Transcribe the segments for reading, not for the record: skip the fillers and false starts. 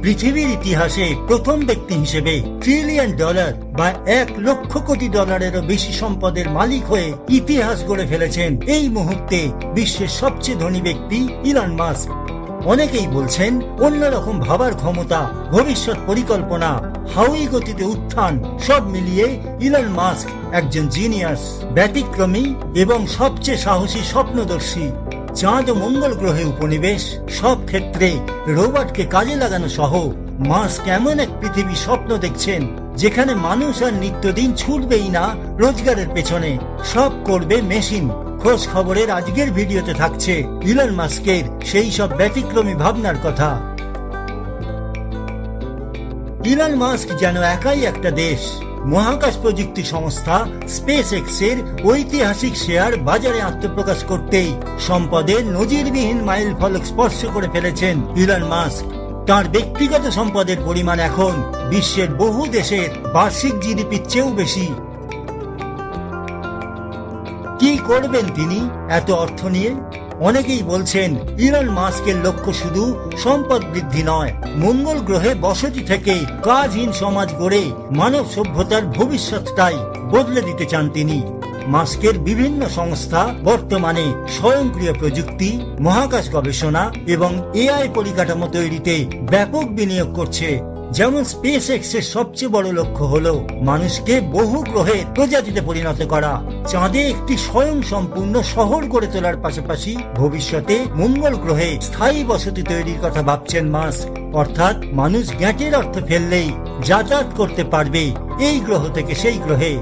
পৃথিবীর ইতিহাসে প্রথম ব্যক্তি হিসেবে $1 ট্রিলিয়ন বা $1 লক্ষ কোটি বেশি সম্পদের মালিক হয়ে ইতিহাস গড়ে ফেলেছেন এই মুহূর্তে বিশ্বের সবচেয়ে ধনী ব্যক্তি ইলন মাস্ক। অনেকেই বলছেন অন্যরকম ভাবার ক্ষমতা, ভবিষ্যৎ পরিকল্পনা, হাওয়াই গতিতে উত্থান সব মিলিয়ে ইলন মাস্ক একজন জিনিয়াস, ব্যতিক্রমী এবং সবচেয়ে সাহসী স্বপ্নদর্শী। চাঁদ ও মঙ্গল গ্রহে উপনিবেশ, সব ক্ষেত্রে রোবটকে কাজে লাগানো সহ মাস্ক এমন এক পৃথিবী স্বপ্ন দেখছেন যেখানে মানুষ আর নিত্যদিন ছুটবেই না রোজগারের পেছনে, সব করবে মেশিন। খোঁজ খবরের আজকের ভিডিওতে থাকছে ইলন মাস্কের সেই সব ব্যতিক্রমী ভাবনার কথা। ইলন মাস্ক যেন একাই একটা দেশ। মহাকাশ প্রযুক্তি সংস্থা স্পেস এক্স এর ঐতিহাসিক শেয়ার বাজারে আত্মপ্রকাশ করতেই সম্পদের নজিরবিহীন মাইল ফলক স্পর্শ করে ফেলেছেন ইলন মাস্ক। তার ব্যক্তিগত সম্পদের পরিমাণ এখন বিশ্বের বহু দেশের বার্ষিক জিডিপির চেয়েও বেশি। কি করবেন তিনি এত অর্থ নিয়ে? অনেকেই বলছেন ইলন মাস্কের লক্ষ্য শুধু সম্পদ বৃদ্ধি নয়, মঙ্গল গ্রহে বসতি থেকে কাজহীন সমাজ গড়ে মানব সভ্যতার ভবিষ্যৎটাই বদলে দিতে চান তিনি। মাস্কের বিভিন্ন সংস্থা বর্তমানে স্বয়ংক্রিয় প্রযুক্তি, মহাকাশ গবেষণা এবং এআই পরিকাঠামো তৈরিতে ব্যাপক বিনিয়োগ করছে। যেমন স্পেস এক্স এর সবচেয়ে বড় লক্ষ্য হলো মানুষকে বহু গ্রহের প্রজাতিতে পরিণত করা। চাঁদে একটি স্বয়ং সম্পূর্ণ শহর গড়ে তোলার পাশাপাশি ভবিষ্যতে মঙ্গল গ্রহে স্থায়ী বসতি তৈরির কথা ভাবছেন মাস্ক। অর্থাৎ মানুষ গ্যাঁটের অর্থ ফেললেই যাতায়াত করতে পারবে এই গ্রহ থেকে সেই গ্রহে।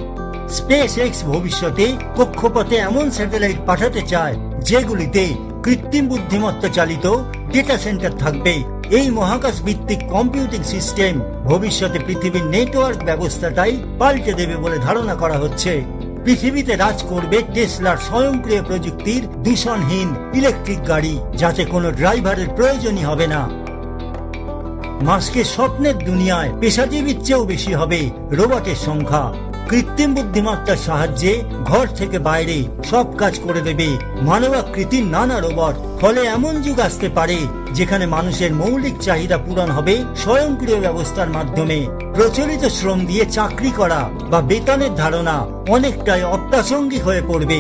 স্পেস এক্স ভবিষ্যতে কক্ষপথে এমন স্যাটেলাইট পাঠাতে চায় যেগুলিতে কৃত্রিম বুদ্ধিমত্তা চালিত ডেটা সেন্টার থাকবে। এই মহাকাশ ভিত্তিক কম্পিউটিং সিস্টেম ভবিষ্যতে পৃথিবীর নেটওয়ার্ক ব্যবস্থাটাই পাল্টে দেবে বলে ধারণা করা হচ্ছে। পৃথিবীতে রাজ করবে টেসলার স্বয়ংক্রিয় প্রযুক্তির দূষণহীন ইলেকট্রিক গাড়ি, যাতে কোনো ড্রাইভারের প্রয়োজনই হবে না। মাস্কের স্বপ্নের দুনিয়ায় পেশাজীবীর চেয়েও বেশি হবে রোবটের সংখ্যা। কৃত্রিম বুদ্ধিমত্তার সাহায্যে ঘর থেকে বাইরে সব কাজ করে দেবে মানবাকৃতির নানা রোবট। ফলে এমন যুগ আসতে পারে যেখানে মানুষের মৌলিক চাহিদা পূরণ হবে স্বয়ংক্রিয় ব্যবস্থার মাধ্যমে। প্রচলিত শ্রম দিয়ে চাকরি করা বা বেতনের ধারণা অনেকটাই অপ্রাসঙ্গিক হয়ে পড়বে।